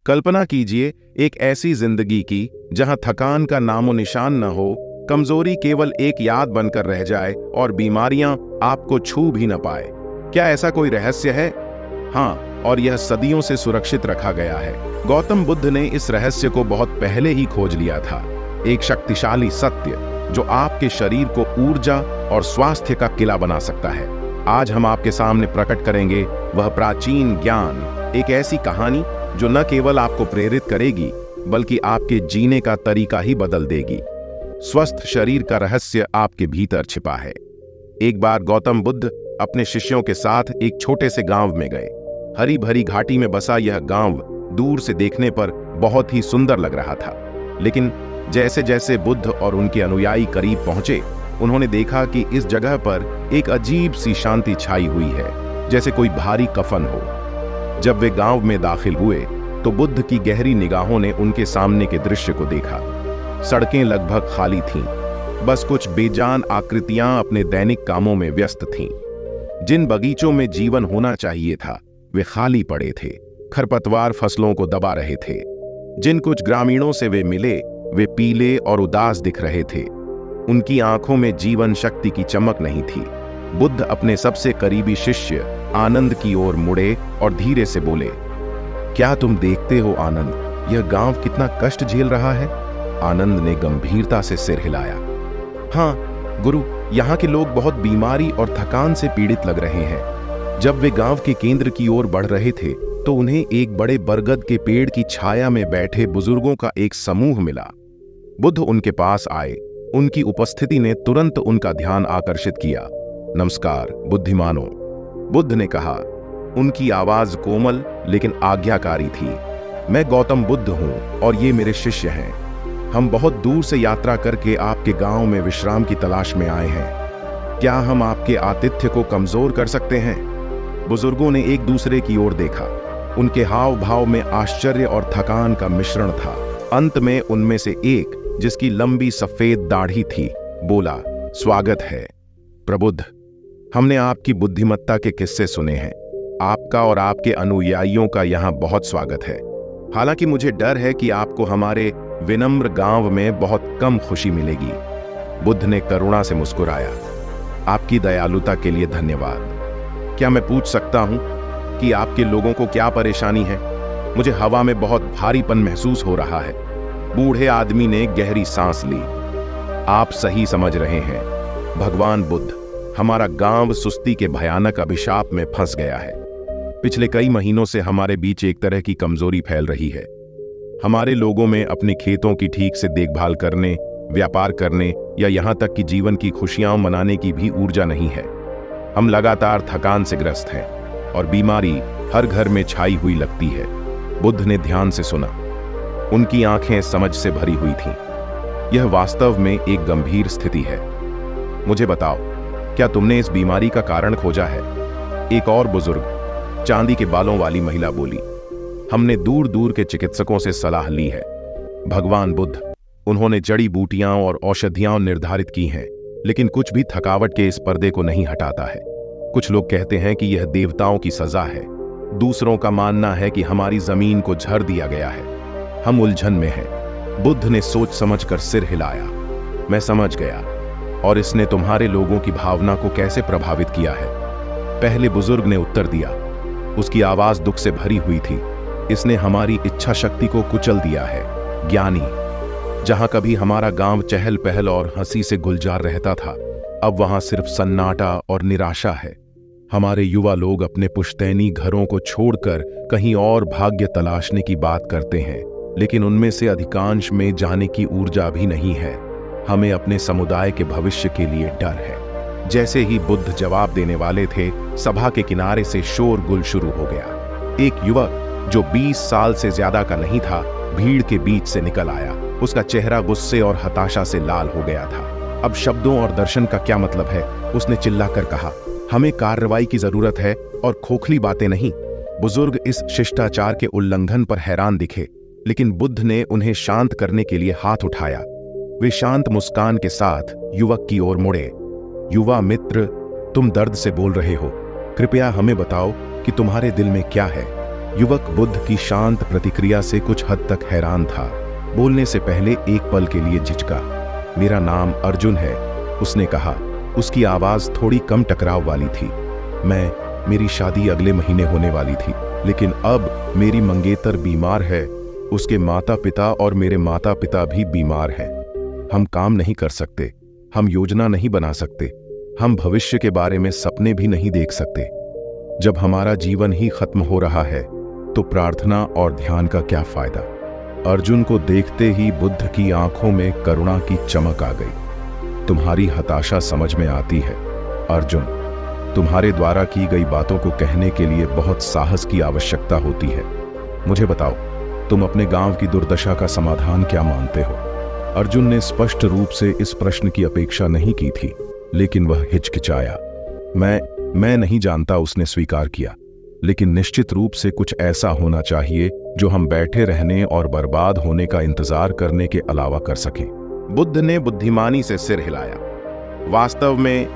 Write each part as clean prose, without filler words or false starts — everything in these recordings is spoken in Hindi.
कल्पना कीजिए एक ऐसी जिंदगी की जहां थकान का नामो निशान न हो, कमजोरी केवल एक याद बनकर रह जाए और बीमारियां आपको छू भी न पाए। क्या ऐसा कोई रहस्य है? हाँ, और यह सदियों से सुरक्षित रखा गया है। गौतम बुद्ध ने इस रहस्य को बहुत पहले ही खोज लिया था। एक शक्तिशाली सत्य जो आपके शरीर को ऊर्जा और स्वास्थ्य का किला बना सकता है। आज हम आपके सामने प्रकट करेंगे वह प्राचीन ज्ञान, एक ऐसी कहानी जो न केवल आपको प्रेरित करेगी बल्कि आपके जीने का तरीका ही बदल देगी। स्वस्थ शरीर का रहस्य आपके भीतर छिपा है। एक बार गौतम बुद्ध अपने शिष्यों के साथ एक छोटे से गांव में गए। हरी भरी घाटी में बसा यह गांव दूर से देखने पर बहुत ही सुंदर लग रहा था, लेकिन जैसे जैसे बुद्ध और उनके अनुयायी करीब पहुंचे, उन्होंने देखा कि इस जगह पर एक अजीब सी शांति छाई हुई है, जैसे कोई भारी कफन हो। जब वे गांव में दाखिल हुए तो बुद्ध की गहरी निगाहों ने उनके सामने के दृश्य को देखा। सड़कें लगभग खाली थीं, बस कुछ बेजान आकृतियां अपने दैनिक कामों में व्यस्त थीं। जिन बगीचों में जीवन होना चाहिए था वे खाली पड़े थे, खरपतवार फसलों को दबा रहे थे। जिन कुछ ग्रामीणों से वे मिले वे पीले और उदास दिख रहे थे, उनकी आंखों में जीवन शक्ति की चमक नहीं थी। बुद्ध अपने सबसे करीबी शिष्य आनंद की ओर मुड़े और धीरे से बोले, क्या तुम देखते हो आनंद, यह गांव कितना कष्ट झेल रहा है? आनंद ने गंभीरता से सिर हिलाया। हाँ गुरु, यहाँ के लोग बहुत बीमारी और थकान से पीड़ित लग रहे हैं। जब वे गांव के केंद्र की ओर बढ़ रहे थे तो उन्हें एक बड़े बरगद के पेड़ की छाया में बैठे बुजुर्गों का एक समूह मिला। बुद्ध उनके पास आए। उनकी उपस्थिति ने तुरंत उनका ध्यान आकर्षित किया। नमस्कार बुद्धिमानों, बुद्ध ने कहा। उनकी आवाज कोमल लेकिन आज्ञाकारी थी। मैं गौतम बुद्ध हूं और ये मेरे शिष्य हैं। हम बहुत दूर से यात्रा करके आपके गांव में विश्राम की तलाश में आए हैं। क्या हम आपके आतिथ्य को कमजोर कर सकते हैं? बुजुर्गों ने एक दूसरे की ओर देखा। उनके हाव भाव में आश्चर्य और थकान का मिश्रण था। अंत में उनमें से एक, जिसकी लंबी सफेद दाढ़ी थी, बोला, स्वागत है प्रबुद्ध। हमने आपकी बुद्धिमत्ता के किस्से सुने हैं। आपका और आपके अनुयायियों का यहाँ बहुत स्वागत है। हालांकि मुझे डर है कि आपको हमारे विनम्र गांव में बहुत कम खुशी मिलेगी। बुद्ध ने करुणा से मुस्कुराया। आपकी दयालुता के लिए धन्यवाद। क्या मैं पूछ सकता हूं कि आपके लोगों को क्या परेशानी है? मुझे हवा में बहुत भारीपन महसूस हो रहा है। बूढ़े आदमी ने गहरी सांस ली। आप सही समझ रहे हैं भगवान बुद्ध, हमारा गांव सुस्ती के भयानक अभिशाप में फंस गया है। पिछले कई महीनों से हमारे बीच एक तरह की कमजोरी फैल रही है। हमारे लोगों में अपने खेतों की ठीक से देखभाल करने, व्यापार करने या यहाँ तक कि जीवन की खुशियां मनाने की भी ऊर्जा नहीं है। हम लगातार थकान से ग्रस्त हैं और बीमारी हर घर में छाई हुई लगती है। बुद्ध ने ध्यान से सुना। उनकी आंखें समझ से भरी हुई थीं। यह वास्तव में एक गंभीर स्थिति है। मुझे बताओ, क्या तुमने इस बीमारी का कारण खोजा है? एक और बुजुर्ग, चांदी के बालों वाली महिला बोली। हमने दूर दूर के चिकित्सकों से सलाह ली है भगवान बुद्ध। उन्होंने जड़ी बूटियां और औषधियां निर्धारित की हैं, लेकिन कुछ भी थकावट के इस पर्दे को नहीं हटाता है। कुछ लोग कहते हैं कि यह देवताओं की सजा है। दूसरों का मानना है कि हमारी जमीन को झड़ दिया गया है। हम उलझन में हैं। बुद्ध ने सोच समझकर सिर हिलाया। मैं समझ गया। और इसने तुम्हारे लोगों की भावना को कैसे प्रभावित किया है? पहले बुजुर्ग ने उत्तर दिया। उसकी आवाज दुख से भरी हुई थी। इसने हमारी इच्छा शक्ति को कुचल दिया है ज्ञानी। जहां कभी हमारा गांव चहल पहल और हंसी से गुलजार रहता था, अब वहां सिर्फ सन्नाटा और निराशा है। हमारे युवा लोग अपने पुश्तैनी घरों को छोड़कर कहीं और भाग्य तलाशने की बात करते हैं, लेकिन उनमें से अधिकांश में जाने की ऊर्जा भी नहीं है। हमें अपने समुदाय के भविष्य के लिए डर है। जैसे ही बुद्ध जवाब देने वाले थे, सभा के किनारे से शोरगुल शुरू हो गया। एक युवक जो 20 साल से ज्यादा का नहीं था, भीड़ के बीच से निकल आया। उसका चेहरा गुस्से और हताशा से लाल हो गया था। अब शब्दों और दर्शन का क्या मतलब है? उसने चिल्लाकर कहा, हमें कार्रवाई की जरूरत है और खोखली बातें नहीं। बुजुर्ग इस शिष्टाचार के उल्लंघन पर हैरान दिखे, लेकिन बुद्ध ने उन्हें शांत करने के लिए हाथ उठाया। वे शांत मुस्कान के साथ युवक की ओर मुड़े। युवा मित्र, तुम दर्द से बोल रहे हो। कृपया हमें बताओ कि तुम्हारे दिल में क्या है। युवक बुद्ध की शांत प्रतिक्रिया से कुछ हद तक हैरान था। बोलने से पहले एक पल के लिए झिझका। मेरा नाम अर्जुन है, उसने कहा। उसकी आवाज थोड़ी कम टकराव वाली थी। मेरी शादी अगले महीने होने वाली थी, लेकिन अब मेरी मंगेतर बीमार है। उसके माता पिता और मेरे माता पिता भी बीमार हैं। हम काम नहीं कर सकते, हम योजना नहीं बना सकते, हम भविष्य के बारे में सपने भी नहीं देख सकते। जब हमारा जीवन ही खत्म हो रहा है तो प्रार्थना और ध्यान का क्या फायदा। अर्जुन को देखते ही बुद्ध की आंखों में करुणा की चमक आ गई। तुम्हारी हताशा समझ में आती है अर्जुन। तुम्हारे द्वारा की गई बातों को कहने के लिए बहुत साहस की आवश्यकता होती है। मुझे बताओ, तुम अपने गांव की दुर्दशा का समाधान क्या मानते हो? अर्जुन ने स्पष्ट रूप से इस प्रश्न की अपेक्षा नहीं की थी, लेकिन वह हिचकिचाया। मैं नहीं जानता, उसने स्वीकार किया। लेकिन निश्चित रूप से कुछ ऐसा होना चाहिए जो हम बैठे रहने और बर्बाद होने का इंतजार करने के अलावा कर सकें। बुद्ध ने बुद्धिमानी से सिर हिलाया। वास्तव में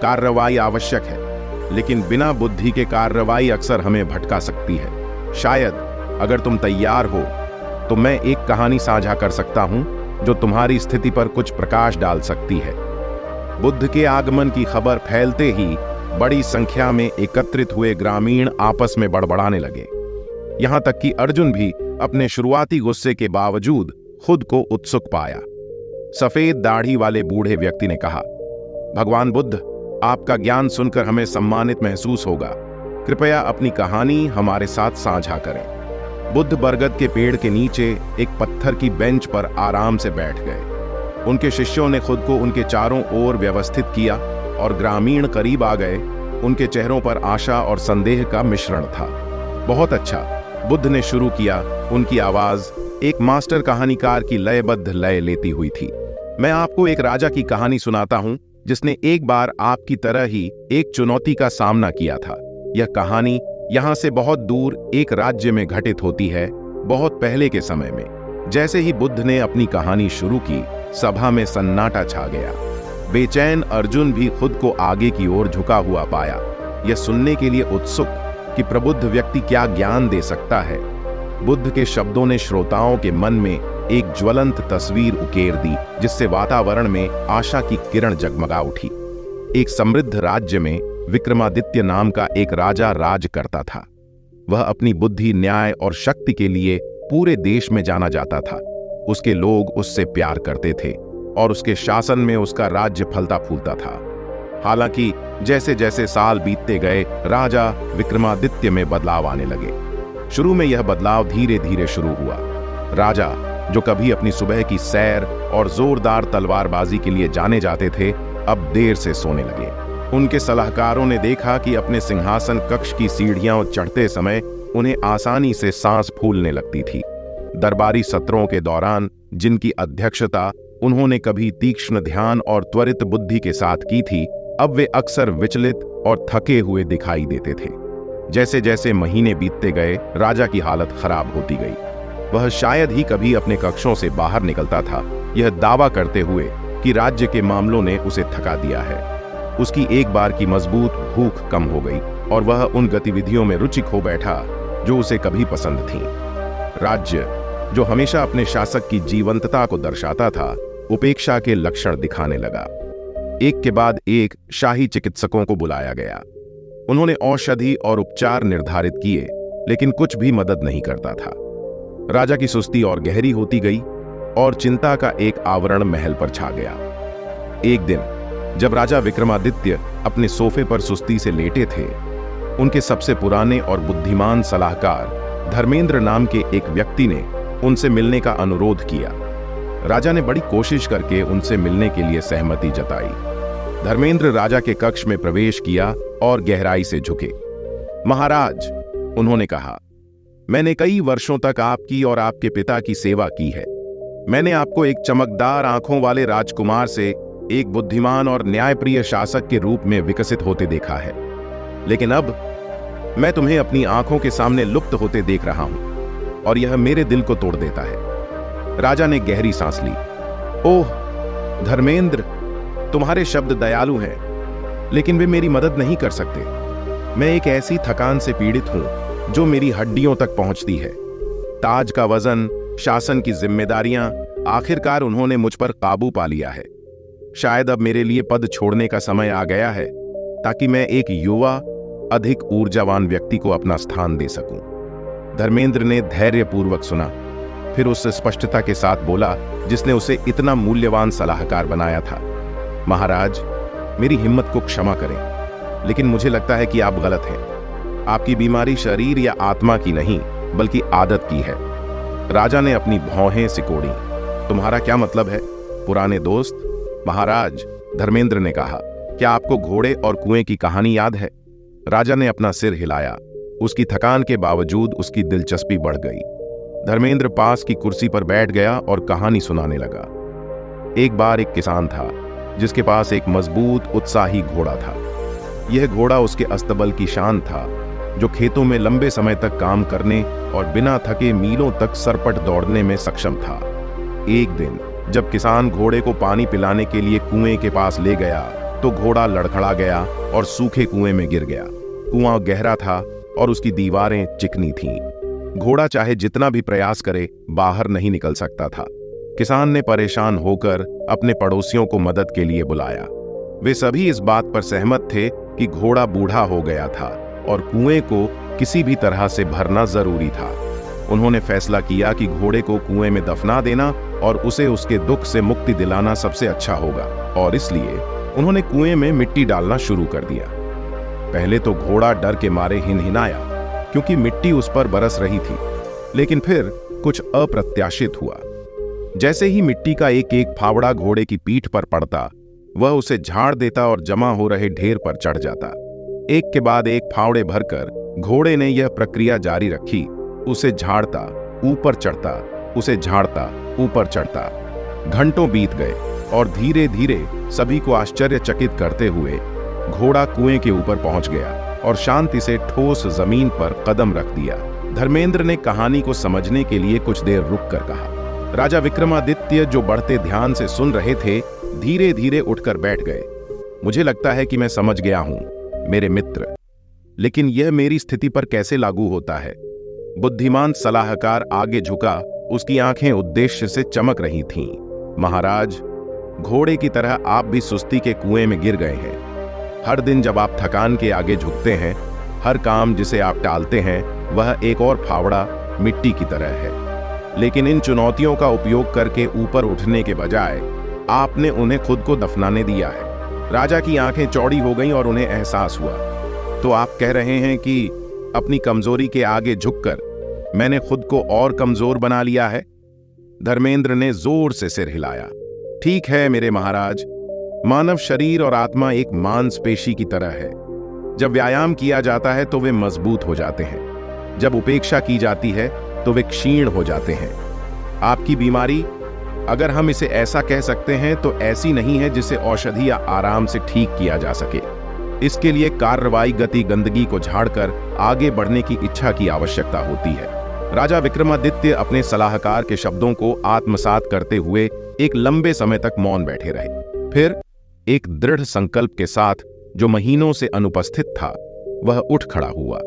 कार्रवाई आवश्यक है, लेकिन बिना बुद्धि के कार्रवाई अक्सर हमें भटका सकती है। शायद अगर तुम तैयार हो तो मैं एक कहानी साझा कर सकता हूं जो तुम्हारी स्थिति पर कुछ प्रकाश डाल सकती है। बुद्ध के आगमन की खबर फैलते ही बड़ी संख्या में एकत्रित हुए ग्रामीण आपस में बड़बड़ाने लगे। यहां तक कि अर्जुन भी अपने शुरुआती गुस्से के बावजूद खुद को उत्सुक पाया। सफेद दाढ़ी वाले बूढ़े व्यक्ति ने कहा, भगवान बुद्ध, आपका ज्ञान सुनकर हमें सम्मानित महसूस होगा। कृपया अपनी कहानी हमारे साथ साझा करें। बुद्ध बरगद के पेड़ के नीचे एक पत्थर की बेंच पर आराम से बैठ गए। उनके शिष्यों ने खुद को उनके चारों ओर व्यवस्थित किया और ग्रामीण करीब आ गए। उनके चेहरों पर आशा और संदेह का मिश्रण था। बहुत अच्छा, बुद्ध ने शुरू किया। उनकी आवाज एक मास्टर कहानीकार की लयबद्ध लय लेती हुई थी। मैं आपको एक राजा की कहानी सुनाता हूं जिसने एक बार आपकी तरह ही एक चुनौती का सामना किया था। यह कहानी यहां से बहुत दूर एक राज्य में घटित होती है, बहुत पहले के समय में। जैसे ही बुद्ध ने अपनी कहानी शुरू की, सभा में सन्नाटा छा गया। बेचैन अर्जुन भी खुद को आगे की ओर झुका हुआ पाया, यह सुनने के लिए उत्सुक कि प्रबुद्ध व्यक्ति क्या ज्ञान दे सकता है। बुद्ध के शब्दों ने श्रोताओं के मन में एक ज्वलंत तस्वीर उकेर दी, जिससे वातावरण में आशा की किरण जगमगा उठी। एक समृद्ध राज्य में विक्रमादित्य नाम का एक राजा राज करता था। वह अपनी बुद्धि, न्याय और शक्ति के लिए पूरे देश में जाना जाता था। उसके लोग उससे प्यार करते थे और उसके शासन में उसका राज्य फलता फूलता था। हालांकि जैसे जैसे साल बीतते गए, राजा विक्रमादित्य में बदलाव आने लगे। शुरू में यह बदलाव धीरे धीरे शुरू हुआ। राजा, जो कभी अपनी सुबह की सैर और जोरदार तलवारबाजी के लिए जाने जाते थे, अब देर से सोने लगे। उनके सलाहकारों ने देखा कि अपने सिंहासन कक्ष की सीढ़ियां चढ़ते समय उन्हें आसानी से सांस फूलने लगती थी। दरबारी सत्रों के दौरान, जिनकी अध्यक्षता उन्होंने कभी तीक्ष्ण ध्यान और त्वरित बुद्धि के साथ की थी, अब वे अक्सर विचलित और थके हुए दिखाई देते थे। जैसे जैसे महीने बीतते गए, राजा की हालत खराब होती गई। वह शायद ही कभी अपने कक्षों से बाहर निकलता था, यह दावा करते हुए कि राज्य के मामलों ने उसे थका दिया है। उसकी एक बार की मजबूत भूख कम हो गई और वह उन गतिविधियों में रुचि खो बैठा जो उसे कभी पसंद थीं। राज्य, जो हमेशा अपने शासक की जीवंतता को दर्शाता था, उपेक्षा के लक्षण दिखाने लगा। एक के बाद एक शाही चिकित्सकों को बुलाया गया। उन्होंने औषधि और उपचार निर्धारित किए, लेकिन कुछ भी मदद नहीं करता था। राजा की सुस्ती और गहरी होती गई और चिंता का एक आवरण महल पर छा गया। एक दिन जब राजा विक्रमादित्य अपने सोफे पर सुस्ती से लेटे थे, उनके सबसे पुराने और बुद्धिमान सलाहकार धर्मेंद्र नाम के एक व्यक्ति ने उनसे मिलने का अनुरोध किया। राजा ने बड़ी कोशिश करके उनसे मिलने के लिए सहमति जताई। धर्मेंद्र राजा के कक्ष में प्रवेश किया और गहराई से झुके। महाराज, उन्होंने कहा, मैंने कई वर्षों तक आपकी और आपके पिता की सेवा की है। मैंने आपको एक चमकदार आंखों वाले राजकुमार से एक बुद्धिमान और न्यायप्रिय शासक के रूप में विकसित होते देखा है, लेकिन अब मैं तुम्हें अपनी आंखों के सामने लुप्त होते देख रहा हूं और यह मेरे दिल को तोड़ देता है। राजा ने गहरी सांस ली। ओह धर्मेंद्र, तुम्हारे शब्द दयालु हैं, लेकिन वे मेरी मदद नहीं कर सकते। मैं एक ऐसी थकान से पीड़ित हूं जो मेरी हड्डियों तक पहुंचती है। ताज का वजन, शासन की जिम्मेदारियां, आखिरकार उन्होंने मुझ पर काबू पा लिया है। शायद अब मेरे लिए पद छोड़ने का समय आ गया है, ताकि मैं एक युवा, अधिक ऊर्जावान व्यक्ति को अपना स्थान दे सकूं। धर्मेंद्र ने धैर्यपूर्वक सुना, फिर उस स्पष्टता के साथ बोला जिसने उसे इतना मूल्यवान सलाहकार बनाया था। महाराज, मेरी हिम्मत को क्षमा करें, लेकिन मुझे लगता है कि आप गलत हैं। आपकी बीमारी शरीर या आत्मा की नहीं, बल्कि आदत की है। राजा ने अपनी भौहें सिकोड़ी। तुम्हारा क्या मतलब है, पुराने दोस्त? महाराज, धर्मेंद्र ने कहा, क्या आपको घोड़े और कुएं की कहानी याद है? राजा ने अपना सिर हिलाया। उसकी थकान के बावजूद उसकी दिलचस्पी बढ़ गई। धर्मेंद्र पास की कुर्सी पर बैठ गया और कहानी सुनाने लगा। एक बार एक किसान था जिसके पास एक मजबूत, उत्साही घोड़ा था। यह घोड़ा उसके अस्तबल की शान था, जो खेतों में लंबे समय तक काम करने और बिना थके मीलों तक सरपट दौड़ने में सक्षम था। एक दिन जब किसान घोड़े को पानी पिलाने के लिए कुएं के पास ले गया, तो घोड़ा लड़खड़ा गया और सूखे कुएं में गिर गया। कुआं गहरा था और उसकी दीवारें चिकनी थीं। घोड़ा चाहे जितना भी प्रयास करे, बाहर नहीं निकल सकता था। किसान ने परेशान होकर अपने पड़ोसियों को मदद के लिए बुलाया। वे सभी इस बात पर सहमत थे कि घोड़ा बूढ़ा हो गया था और कुएं को किसी भी तरह से भरना जरूरी था। उन्होंने फैसला किया कि घोड़े को कुएं में दफना देना और उसे उसके दुख से मुक्ति दिलाना सबसे अच्छा होगा, और इसलिए उन्होंने कुएं में मिट्टी डालना शुरू कर दिया। पहले तो घोड़ा डर के मारे हिनहिनाया, क्योंकि मिट्टी उस पर बरस रही थी, लेकिन फिर कुछ अप्रत्याशित हुआ। जैसे ही मिट्टी का एक एक फावड़ा घोड़े की पीठ पर पड़ता, वह उसे झाड़ देता और जमा हो रहे ढेर पर चढ़ जाता। एक के बाद एक फावड़े भरकर घोड़े ने यह प्रक्रिया जारी रखी। उसे झाड़ता, ऊपर चढ़ता, उसे झाड़ता, ऊपर चढ़ता। घंटों बीत गए और धीरे धीरे सभी को आश्चर्यचकित करते हुए घोड़ा कुएं के ऊपर पहुंच गया और शांति से ठोस जमीन पर कदम रख दिया। धर्मेंद्र ने कहानी को समझने के लिए कुछ देर रुककर कहा। राजा विक्रमादित्य, जो बढ़ते ध्यान से सुन रहे थे, धीरे धीरे उठकर बैठ गए। मुझे लगता है कि मैं समझ गया हूं, मेरे मित्र, लेकिन यह मेरी स्थिति पर कैसे लागू होता है? बुद्धिमान सलाहकार आगे झुका। उसकी आंखें उद्देश्य से चमक रही थीं। महाराज, घोड़े की तरह आप भी सुस्ती के कुएं में गिर गए हैं। हर दिन जब आप थकान के आगे झुकते हैं, हर काम जिसे आप टालते हैं, वह एक और फावड़ा मिट्टी की तरह है। लेकिन इन चुनौतियों का उपयोग करके ऊपर उठने के बजाय आपने उन्हें खुद को दफनाने दिया है। राजा की आंखें चौड़ी हो गईं और उन्हें एहसास हुआ। तो आप कह रहे हैं कि अपनी कमजोरी के आगे झुककर मैंने खुद को और कमजोर बना लिया है? धर्मेंद्र ने जोर से सिर हिलाया। ठीक है मेरे महाराज, मानव शरीर और आत्मा एक मांसपेशी की तरह है। जब व्यायाम किया जाता है तो वे मजबूत हो जाते हैं, जब उपेक्षा की जाती है तो वे क्षीण हो जाते हैं। आपकी बीमारी, अगर हम इसे ऐसा कह सकते हैं, तो ऐसी नहीं है जिसे औषधि या आराम से ठीक किया जा सके। इसके लिए कार्रवाई, गति, गंदगी को झाड़कर आगे बढ़ने की इच्छा की आवश्यकता होती है। राजा विक्रमादित्य अपने सलाहकार के शब्दों को आत्मसात करते हुए एक लंबे समय तक मौन बैठे रहे। फिर एक दृढ़ संकल्प के साथ, जो महीनों से अनुपस्थित था, वह उठ खड़ा हुआ।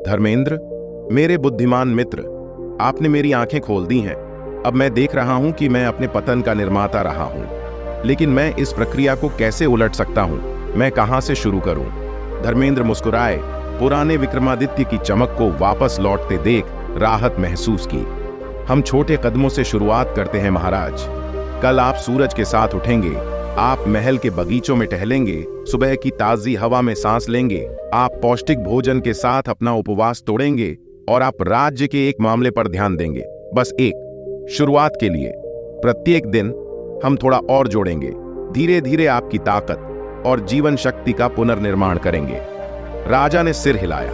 धर्मेंद्र, मेरे बुद्धिमान मित्र, आपने मेरी आंखें खोल दी हैं। अब मैं देख रहा हूं कि मैं अपने पतन का निर्माता रहा हूं, लेकिन मैं इस प्रक्रिया को कैसे उलट सकता हूं? मैं कहां से शुरू करूं? धर्मेंद्र मुस्कुराए। पुराने विक्रमादित्य की चमक को वापस लौटते देख राहत महसूस की। हम छोटे कदमों से शुरुआत करते हैं महाराज। कल आप सूरज के साथ उठेंगे, आप महल के बगीचों में टहलेंगे, सुबह की ताजी हवा में सांस लेंगे, आप पौष्टिक भोजन के साथ अपना उपवास तोड़ेंगे और आप राज्य के एक मामले पर ध्यान देंगे। बस एक शुरुआत के लिए प्रत्येक दिन हम थोड़ा और जोड़ेंगे। धीरे धीरे आपकी ताकत और जीवन शक्ति का पुनर्निर्माण करेंगे। राजा ने सिर हिलाया।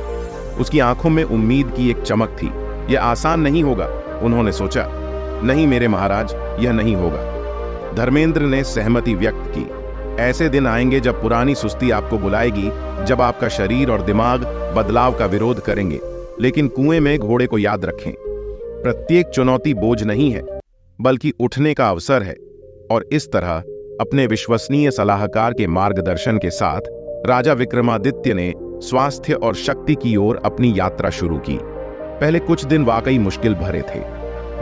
उसकी आंखों में उम्मीद की एक चमक थी। यह आसान नहीं होगा, उन्होंने सोचा। नहीं मेरे महाराज, यह नहीं होगा। धर्मेंद्र ने सहमति व्यक्त की। ऐसे दिन आएंगे जब पुरानी सुस्ती आपको बुलाएगी, जब आपका शरीर और दिमाग बदलाव का विरोध करेंगे। लेकिन कुएं में घोड़े को याद रखें, प्रत्येक चुनौती बोझ नहीं है, बल्कि उठने का अवसर है। और इस तरह अपने विश्वसनीय सलाहकार के मार्गदर्शन के साथ राजा विक्रमादित्य ने स्वास्थ्य और शक्ति की ओर अपनी यात्रा शुरू की। पहले कुछ दिन वाकई मुश्किल भरे थे।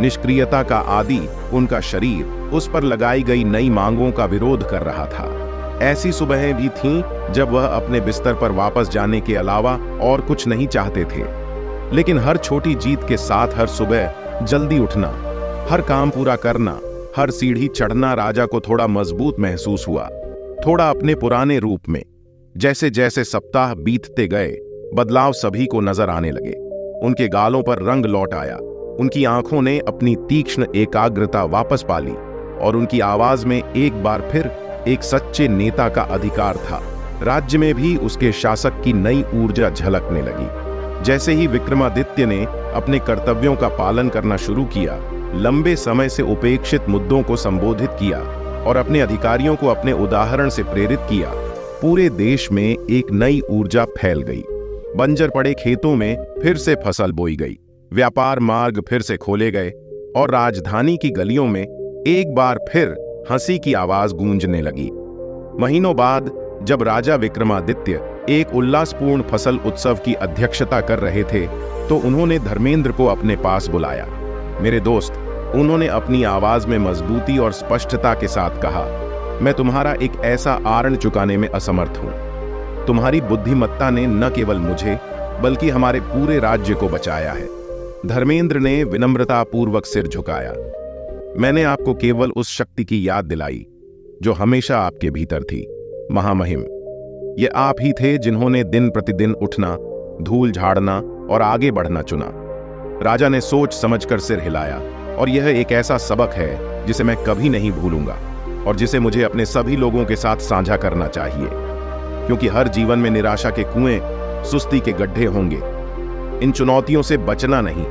निष्क्रियता का आदि उनका शरीर उस पर लगाई गई नई मांगों का विरोध कर रहा था। ऐसी सुबहें भी थीं जब वह अपने बिस्तर पर वापस जाने के अलावा और कुछ नहीं चाहते थे। लेकिन हर छोटी जीत के साथ हर सुबह जल्दी उठना, हर काम पूरा करना, हर सीढ़ी चढ़ना राजा को थोड़ा मजबूत महसूस हुआ, थोड़ा अपने पुराने रूप में। जैसे जैसे सप्ताह बीतते गए, बदलाव सभी को नजर आने लगे। उनके गालों पर रंग लौट आया, उनकी आंखों ने अपनी तीक्ष्ण एकाग्रता वापस पा ली, और उनकी आवाज में एक बार फिर एक सच्चे नेता का अधिकार था। राज्य में भी उसके शासक की नई ऊर्जा झलकने लगी। जैसे ही विक्रमादित्य ने अपने कर्तव्यों का पालन करना शुरू किया, लंबे समय से उपेक्षित मुद्दों को संबोधित किया और अपने अधिकारियों को अपने उदाहरण से प्रेरित किया, पूरे देश में एक नई ऊर्जा फैल गई। बंजर पड़े खेतों में फिर से फसल बोई गई, व्यापार मार्ग फिर से खोले गए, और राजधानी की गलियों में एक बार फिर हंसी की आवाज गूंजने लगी। महीनों बाद जब राजा विक्रमादित्य एक उल्लासपूर्ण फसल उत्सव की अध्यक्षता कर रहे थे, तो उन्होंने धर्मेंद्र को अपने पास बुलाया। मेरे दोस्त, उन्होंने अपनी आवाज में मजबूती और स्पष्टता के साथ कहा, मैं तुम्हारा एक ऐसा आरण चुकाने में असमर्थ हूं। तुम्हारी बुद्धिमत्ता ने न केवल मुझे बल्कि हमारे पूरे राज्य को बचाया है। धर्मेंद्र ने विनम्रतापूर्वक सिर झुकाया। मैंने आपको केवल उस शक्ति की याद दिलाई जो हमेशा आपके भीतर थी। महामहिम, ये आप ही थे जिन्होंने दिन प्रतिदिन उठना, धूल झाड़ना और आगे बढ़ना चुना। राजा ने सोच समझकर सिर हिलाया, और यह एक ऐसा सबक है जिसे मैं कभी नहीं भूलूंगा और जिसे मुझे अपने सभी लोगों के साथ साझा करना चाहिए, क्योंकि हर जीवन में निराशा के कुएं, सुस्ती के गड्ढे होंगे। इन चुनौतियों से बचना नहीं,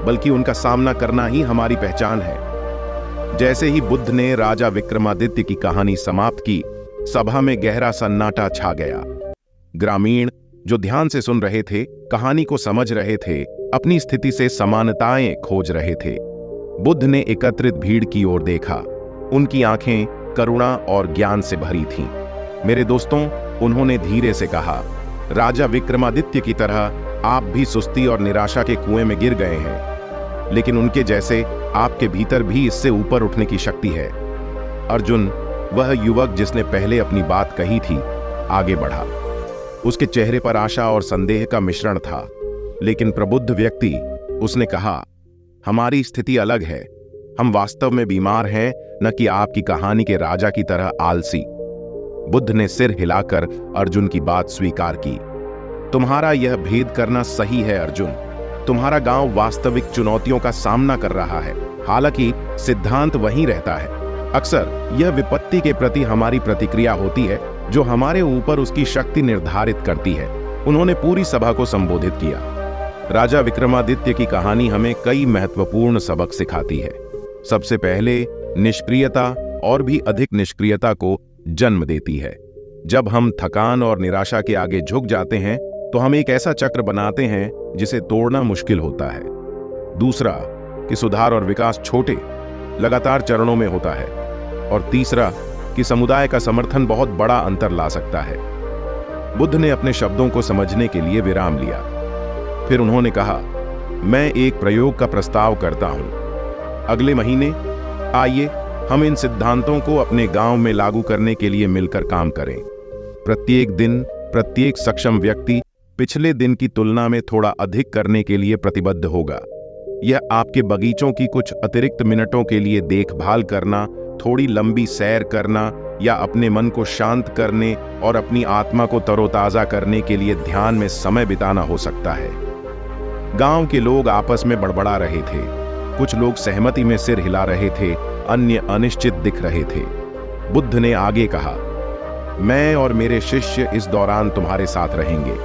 बल्कि उनका सामना करना ही हमारी पहचान है। जैसे ही बुद्ध ने राजा विक्रमादित्य की कहानी समाप्त की, सभा में गहरा सन्नाटा छा गया। ग्रामीण जो ध्यान से सुन रहे थे, कहानी को समझ रहे थे, अपनी स्थिति से समानताएं खोज रहे थे। बुद्ध ने एकत्रित भीड़ की ओर देखा। उनकी आंखें करुणा और ज्ञान से भरी थीं। मेरे दोस्तों, उन्होंने धीरे से कहा, राजा विक्रमादित्य की तरह आप भी सुस्ती और निराशा के कुएं में गिर गए हैं, लेकिन उनके जैसे आपके भीतर भी इससे ऊपर उठने की शक्ति है। अर्जुन, वह युवक जिसने पहले अपनी बात कही थी, आगे बढ़ा। उसके चेहरे पर आशा और संदेह का मिश्रण था, लेकिन प्रबुद्ध व्यक्ति, उसने कहा, हमारी स्थिति अलग है। हम वास्तव में बीमार हैं, न कि आपकी कहानी के राजा की तरह आलसी। बुद्ध ने सिर हिलाकर अर्जुन की बात स्वीकार की। तुम्हारा यह भेद करना सही है अर्जुन। तुम्हारा गांव वास्तविक चुनौतियों का सामना कर रहा है, हालांकि सिद्धांत वहीं रहता है। अक्सर यह विपत्ति के प्रति हमारी प्रतिक्रिया होती है जो हमारे ऊपर उसकी शक्ति निर्धारित करती है। उन्होंने पूरी सभा को संबोधित किया। राजा विक्रमादित्य की कहानी हमें कई महत्वपूर्ण सबक सिखाती है। सबसे पहले, निष्क्रियता और भी अधिक निष्क्रियता को जन्म देती है। जब हम थकान और निराशा के आगे झुक जाते हैं, तो हम एक ऐसा चक्र बनाते हैं जिसे तोड़ना मुश्किल होता है। दूसरा, कि सुधार और विकास छोटे, लगातार चरणों में होता है। और तीसरा, कि समुदाय का समर्थन बहुत बड़ा अंतर ला सकता है। बुद्ध ने अपने शब्दों को समझने के लिए विराम लिया। फिर उन्होंने कहा, मैं एक प्रयोग का प्रस्ताव करता हूं। अगले महीने आइए हम इन सिद्धांतों को अपने गांव में लागू करने के लिए मिलकर काम करें। प्रत्येक दिन प्रत्येक सक्षम व्यक्ति पिछले दिन की तुलना में थोड़ा अधिक करने के लिए प्रतिबद्ध होगा। यह आपके बगीचों की कुछ अतिरिक्त मिनटों के लिए देखभाल करना, थोड़ी लंबी सैर करना, या अपने मन को शांत करने और अपनी आत्मा को तरोताजा करने के लिए ध्यान में समय बिताना हो सकता है। गांव के लोग आपस में बड़बड़ा रहे थे। कुछ लोग सहमति में सिर हिला रहे थे, अन्य अनिश्चित दिख रहे थे। बुद्ध ने आगे कहा, मैं और मेरे शिष्य इस दौरान तुम्हारे साथ रहेंगे।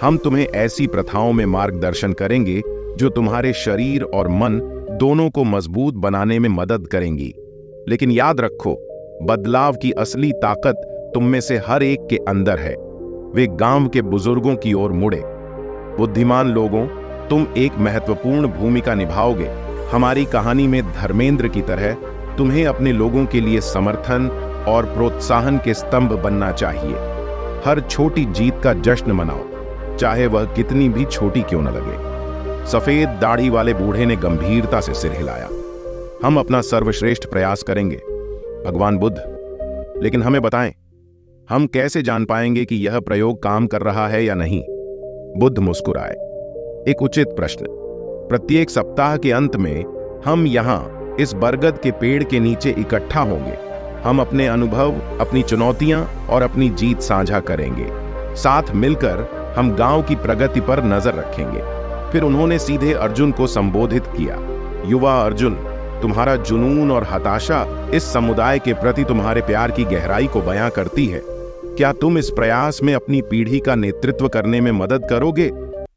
हम तुम्हें ऐसी प्रथाओं में मार्गदर्शन करेंगे जो तुम्हारे शरीर और मन दोनों को मजबूत बनाने में मदद करेंगी। लेकिन याद रखो, बदलाव की असली ताकत तुम में से हर एक के अंदर है। वे गांव के बुजुर्गों की ओर मुड़े। बुद्धिमान लोगों, तुम एक महत्वपूर्ण भूमिका निभाओगे। हमारी कहानी में धर्मेंद्र की तरह तुम्हें अपने लोगों के लिए समर्थन और प्रोत्साहन के स्तंभ बनना चाहिए। हर छोटी जीत का जश्न मनाओ, चाहे वह कितनी भी छोटी क्यों न लगे। सफेद दाढ़ी वाले बूढ़े ने गंभीरता से सिर हिलाया। हम अपना सर्वश्रेष्ठ प्रयास करेंगे भगवान बुद्ध, लेकिन हमें बताएं, हम कैसे जान पाएंगे कि यह प्रयोग काम कर रहा है या नहीं? बुद्ध मुस्कुराए। एक उचित प्रश्न। प्रत्येक सप्ताह के अंत में हम यहां इस बरगद के पेड़ के नीचे इकट्ठा होंगे। हम अपने अनुभव, अपनी चुनौतियां और अपनी जीत साझा करेंगे। साथ मिलकर हम गांव की प्रगति पर नजर रखेंगे। फिर उन्होंने सीधे अर्जुन को संबोधित किया। युवा अर्जुन, तुम्हारा जुनून और हताशा इस समुदाय के प्रति तुम्हारे प्यार की गहराई को बयां करती है। क्या तुम इस प्रयास में अपनी पीढ़ी का नेतृत्व करने में मदद करोगे?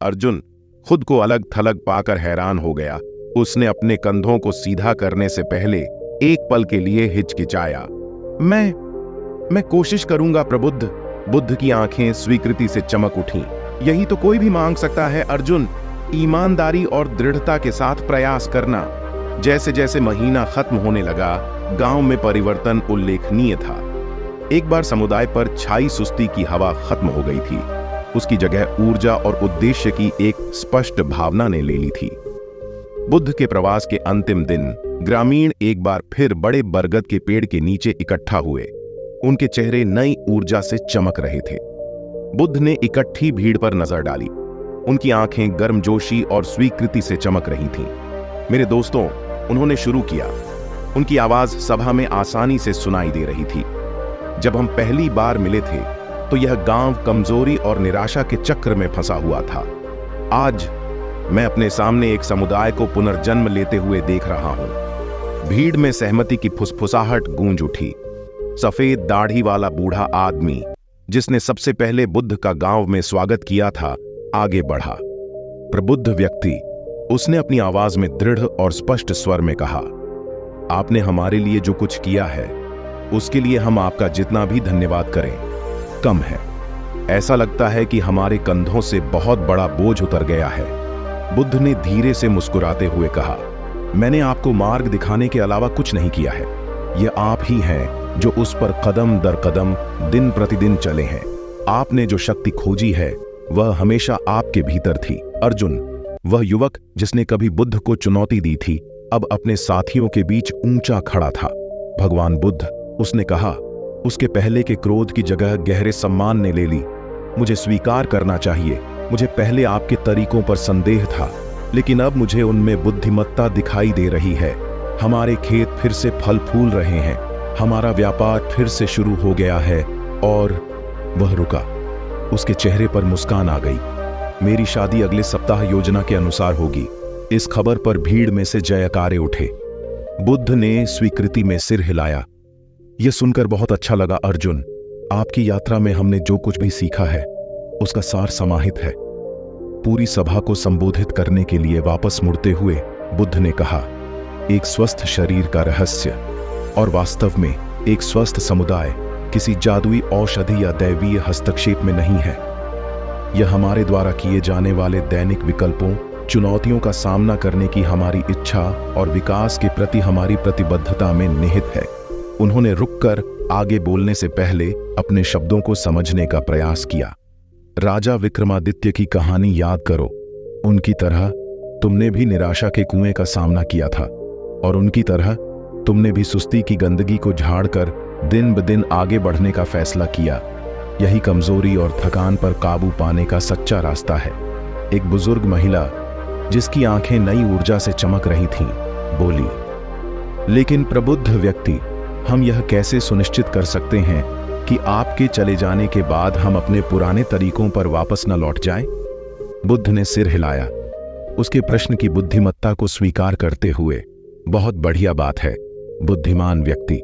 अर्जुन खुद को अलग थलग पाकर हैरान हो गया। उसने अपने कंधों को सीधा करने से पहले एक पल के लिए हिचकिचाया। मैं कोशिश करूंगा प्रबुद्ध। बुद्ध की आंखें स्वीकृति से चमक उठीं। यही तो कोई भी मांग सकता है अर्जुन, ईमानदारी और दृढ़ता के साथ प्रयास करना। जैसे जैसे महीना खत्म होने लगा, गांव में परिवर्तन उल्लेखनीय था। एक बार समुदाय पर छाई सुस्ती की हवा खत्म हो गई थी। उसकी जगह ऊर्जा और उद्देश्य की एक स्पष्ट भावना ने ले ली थी। बुद्ध के प्रवास के अंतिम दिन ग्रामीण एक बार फिर बड़े बरगद के पेड़ के नीचे इकट्ठा हुए। उनके चेहरे नई ऊर्जा से चमक रहे थे। बुद्ध ने इकट्ठी भीड़ पर नजर डाली। उनकी आंखें गर्मजोशी और स्वीकृति से चमक रही थीं। मेरे दोस्तों, उन्होंने शुरू किया। उनकी आवाज सभा में आसानी से सुनाई दे रही थी। जब हम पहली बार मिले थे तो यह गांव कमजोरी और निराशा के चक्र में फंसा हुआ था। आज मैं अपने सामने एक समुदाय को पुनर्जन्म लेते हुए देख रहा हूं। भीड़ में सहमति की फुसफुसाहट गूंज उठी। सफेद दाढ़ी वाला बूढ़ा आदमी, जिसने सबसे पहले बुद्ध का गांव में स्वागत किया था, आगे बढ़ा। प्रबुद्ध व्यक्ति, उसने अपनी आवाज में दृढ़ और स्पष्ट स्वर में कहा, आपने हमारे लिए जो कुछ किया है उसके लिए हम आपका जितना भी धन्यवाद करें कम है। ऐसा लगता है कि हमारे कंधों से बहुत बड़ा बोझ उतर गया है। बुद्ध ने धीरे से मुस्कुराते हुए कहा, मैंने आपको मार्ग दिखाने के अलावा कुछ नहीं किया है। यह आप ही हैं जो उस पर कदम दर कदम दिन प्रतिदिन चले हैं। आपने जो शक्ति खोजी है वह हमेशा आपके भीतर थी। अर्जुन, वह युवक जिसने कभी बुद्ध को चुनौती दी थी, अब अपने साथियों के बीच ऊंचा खड़ा था। भगवान बुद्ध, उसने कहा। उसके पहले के क्रोध की जगह गहरे सम्मान ने ले ली। मुझे स्वीकार करना चाहिए, मुझे पहले आपके तरीकों पर संदेह था, लेकिन अब मुझे उनमें बुद्धिमत्ता दिखाई दे रही है। हमारे खेत फिर से फल फूल रहे हैं, हमारा व्यापार फिर से शुरू हो गया है। और वह रुका। उसके चेहरे पर मुस्कान आ गई। मेरी शादी अगले सप्ताह योजना के अनुसार होगी। इस खबर पर भीड़ में से जयकारे उठे। बुद्ध ने स्वीकृति में सिर हिलाया। यह सुनकर बहुत अच्छा लगा अर्जुन। आपकी यात्रा में हमने जो कुछ भी सीखा है उसका सार समाहित है। पूरी सभा को संबोधित करने के लिए वापस मुड़ते हुए बुद्ध ने कहा, एक स्वस्थ शरीर का रहस्य और वास्तव में एक स्वस्थ समुदाय किसी जादुई औषधि या दैवीय हस्तक्षेप में नहीं है। यह हमारे द्वारा किए जाने वाले दैनिक विकल्पों, चुनौतियों का सामना करने की हमारी इच्छा और विकास के प्रति हमारी प्रतिबद्धता में निहित है। उन्होंने रुककर आगे बोलने से पहले अपने शब्दों को समझने का प्रयास किया। राजा विक्रमादित्य की कहानी याद करो। उनकी तरह तुमने भी निराशा के कुएं का सामना किया था और उनकी तरह तुमने भी सुस्ती की गंदगी को झाड़कर दिन ब दिन आगे बढ़ने का फैसला किया। यही कमजोरी और थकान पर काबू पाने का सच्चा रास्ता है। एक बुजुर्ग महिला जिसकी आंखें नई ऊर्जा से चमक रही थीं, बोली, लेकिन प्रबुद्ध व्यक्ति, हम यह कैसे सुनिश्चित कर सकते हैं कि आपके चले जाने के बाद हम अपने पुराने तरीकों पर वापस न लौट जाएं? बुद्ध ने सिर हिलाया, उसके प्रश्न की बुद्धिमत्ता को स्वीकार करते हुए। बहुत बढ़िया बात है बुद्धिमान व्यक्ति।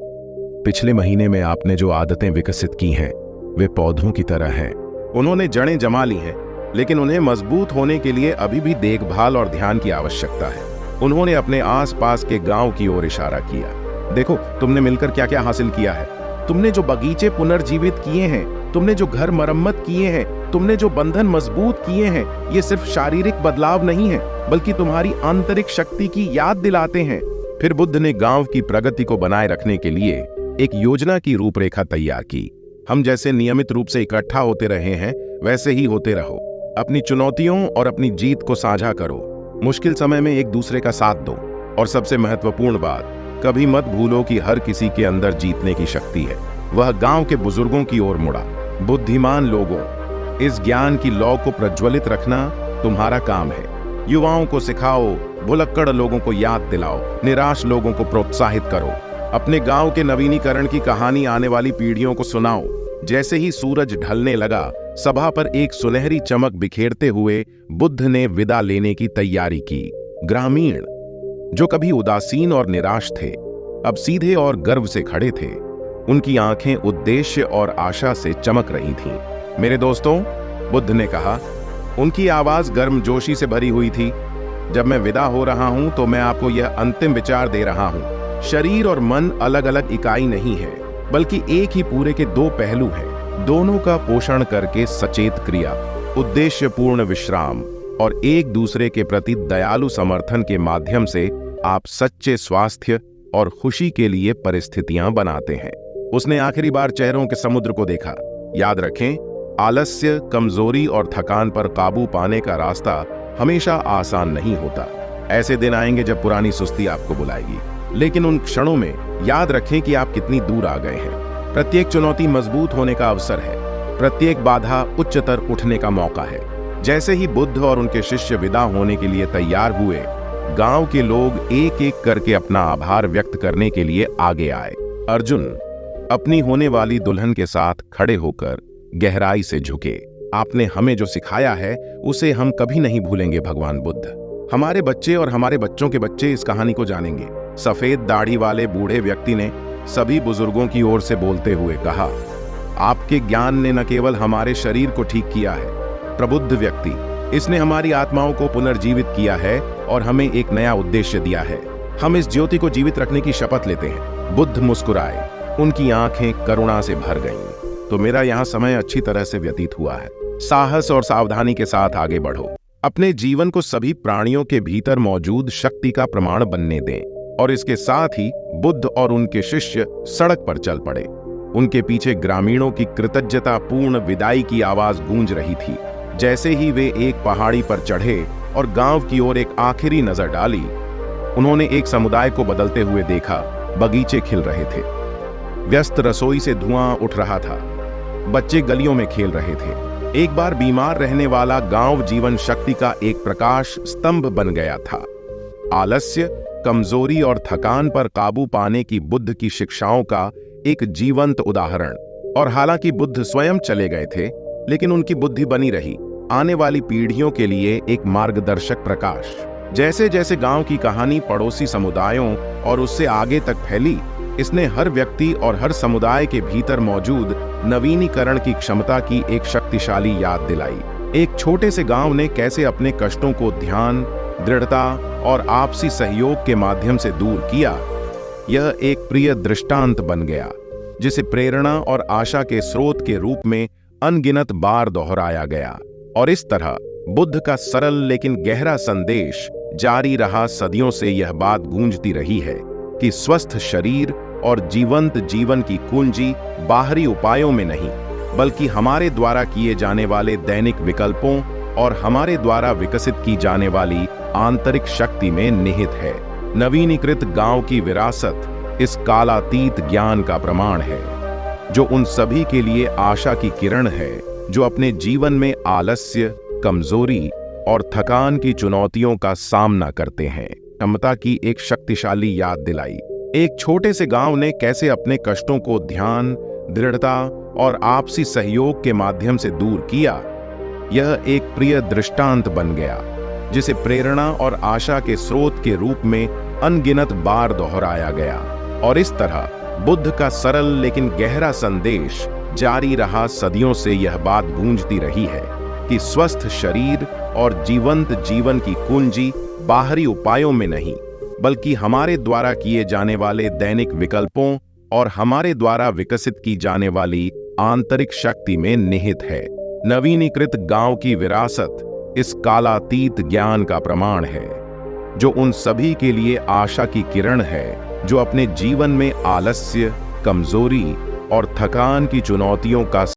पिछले महीने में आपने जो आदतें विकसित की हैं वे पौधों की तरह हैं। उन्होंने जड़ें जमा ली हैं, लेकिन उन्हें मजबूत होने के लिए अभी भी देखभाल और ध्यान की आवश्यकता है। उन्होंने अपने आसपास के गांव की ओर इशारा किया। देखो, तुमने मिलकर क्या क्या हासिल किया है। तुमने जो बगीचे पुनर्जीवित किए हैं, तुमने जो घर मरम्मत किए हैं, तुमने जो बंधन मजबूत किए हैं, ये सिर्फ शारीरिक बदलाव नहीं है बल्कि तुम्हारी आंतरिक शक्ति की याद दिलाते हैं। फिर बुद्ध ने गांव की प्रगति को बनाए रखने के लिए एक योजना की रूपरेखा तैयार की। हम जैसे नियमित रूप से इकट्ठा होते रहे हैं वैसे ही होते रहो। अपनी चुनौतियों और अपनी जीत को साझा करो। मुश्किल समय में एक दूसरे का साथ दो। और सबसे महत्वपूर्ण बात, कभी मत भूलो कि हर किसी के अंदर जीतने की शक्ति है। वह गांव के बुजुर्गों की ओर मुड़ा। बुद्धिमान लोगों, इस ज्ञान की लौ को प्रज्वलित रखना तुम्हारा काम है। युवाओं को सिखाओ, भुलक्कड़ लोगों को याद दिलाओ, निराश लोगों को प्रोत्साहित करो। अपने गांव के नवीनीकरण की कहानी आने वाली पीढ़ियों को सुनाओ। जैसे ही सूरज ढलने लगा, सभा पर एक सुनहरी चमक बिखेरते हुए बुद्ध ने विदा लेने की तैयारी की। ग्रामीण, जो कभी उदासीन और निराश थे, अब सीधे और गर्व से खड़े थे। उनकी आंखें उद्देश्य और आशा से चमक रही थीं। मेरे दोस्तों, बुद्ध ने कहा, उनकी आवाज गर्मजोशी से भरी हुई थी। जब मैं विदा हो रहा हूं तो मैं आपको यह अंतिम विचार दे रहा हूं। शरीर और मन अलग अलग इकाई नहीं है, बल्कि एक ही पूरे के दो पहलू हैं। दोनों का पोषण करके सचेत क्रिया, उद्देश्यपूर्ण विश्राम और एक दूसरे के प्रति दयालु समर्थन के माध्यम से आप सच्चे स्वास्थ्य और खुशी के लिए परिस्थितियां बनाते हैं। उसने आखिरी बार चेहरों के समुद्र को देखा। याद रखें, आलस्य, कमजोरी और थकान पर काबू पाने का रास्ता हमेशा आसान नहीं होता। ऐसे दिन आएंगे जब पुरानी सुस्ती आपको बुलाएगी, लेकिन उन क्षणों में याद रखें कि आप कितनी दूर आ गए हैं। प्रत्येक चुनौती मजबूत होने का अवसर है। प्रत्येक बाधा उच्चतर उठने का मौका है। जैसे ही बुद्ध और उनके शिष्य विदा होने के लिए तैयार हुए, गांव के लोग एक एक करके अपना आभार व्यक्त करने के लिए आगे आए। अर्जुन अपनी होने वाली दुल्हन के साथ खड़े होकर गहराई से झुके। आपने हमें जो सिखाया है उसे हम कभी नहीं भूलेंगे भगवान बुद्ध। हमारे बच्चे और हमारे बच्चों के बच्चे इस कहानी को जानेंगे। सफेद दाढ़ी वाले बूढ़े व्यक्ति ने सभी बुजुर्गों की ओर से बोलते हुए कहा, आपके ज्ञान ने न केवल हमारे शरीर को ठीक किया है, प्रबुद्ध व्यक्ति, इसने हमारी आत्माओं को पुनर्जीवित किया है और हमें एक नया उद्देश्य दिया है। हम इस ज्योति को जीवित रखने की शपथ लेते हैं। बुद्ध मुस्कुराए, उनकी आंखें करुणा से भर गईं। तो मेरा यहाँ समय अच्छी तरह से व्यतीत हुआ है। साहस और सावधानी के साथ आगे बढ़ो। अपने जीवन को सभी प्राणियों के भीतर मौजूद शक्ति का प्रमाण बनने दें। और इसके साथ ही बुद्ध और उनके शिष्य सड़क पर चल पड़े। उनके पीछे ग्रामीणों की कृतज्ञता पूर्ण विदाई की आवाज गूंज रही थी। जैसे ही वे एक पहाड़ी पर चढ़े और गांव की ओर एक आखिरी नजर डाली, उन्होंने एक समुदाय को बदलते हुए देखा। बगीचे खिल रहे थे, व्यस्त रसोई से धुआं उठ रहा था, बच्चे गलियों में खेल रहे थे। एक बार बीमार रहने वाला गांव जीवन शक्ति का एक प्रकाश स्तंभ बन गया था। आलस्य, कमजोरी और थकान पर काबू पाने की बुद्ध की शिक्षाओं का एक जीवंत उदाहरण। और हालांकि बुद्ध स्वयं चले गए थे, लेकिन उनकी बुद्धि बनी रही, आने वाली पीढ़ियों के लिए एक मार्गदर्शक प्रकाश। जैसे जैसे गांव की कहानी पड़ोसी समुदायों और उससे आगे तक फैली, इसने हर व्यक्ति और हर समुदाय के भीतर मौजूद नवीनीकरण की क्षमता की एक शक्तिशाली याद दिलाई। एक छोटे से गांव ने कैसे अपने कष्टों को ध्यान, दृढ़ता और आपसी सहयोग के माध्यम से दूर किया, यह एक प्रिय दृष्टांत बन गया, जिसे प्रेरणा और आशा के स्रोत के रूप में अनगिनत बार दोहराया गया। और इस तरह बुद्ध का सरल लेकिन गहरा संदेश जारी रहा। सदियों से यह बात गूंजती रही है कि स्वस्थ शरीर और जीवंत जीवन की कुंजी बाहरी उपायों में नहीं, बल्कि हमारे द्वारा किए जाने वाले दैनिक विकल्पों और हमारे द्वारा विकसित की जाने वाली आंतरिक शक्ति में निहित है। नवीनीकृत गांव की विरासत इस कालातीत ज्ञान का प्रमाण है, जो उन सभी के लिए आशा की किरण है जो अपने जीवन में आलस्य, कमजोरी और थकान की चुनौतियों का सामना करते हैं। क्षमता की एक शक्तिशाली याद दिलाई। एक छोटे से गांव ने कैसे अपने कष्टों को ध्यान, दृढ़ता और आपसी सहयोग के माध्यम से दूर किया, यह एक प्रिय दृष्टांत बन गया, जिसे प्रेरणा और आशा के स्रोत के रूप में अनगिनत बार दोहराया गया। और इस तरह बुद्ध का सरल लेकिन गहरा संदेश जारी रहा। सदियों से यह बात गूंजती रही है कि स्वस्थ शरीर और जीवंत जीवन की कुंजी बाहरी उपायों में नहीं, बल्कि हमारे द्वारा किए जाने वाले दैनिक विकल्पों और हमारे द्वारा विकसित की जाने वाली आंतरिक शक्ति में निहित है। नवीनीकृत गांव की विरासत इस कालातीत ज्ञान का प्रमाण है, जो उन सभी के लिए आशा की किरण है जो अपने जीवन में आलस्य, कमजोरी और थकान की चुनौतियों का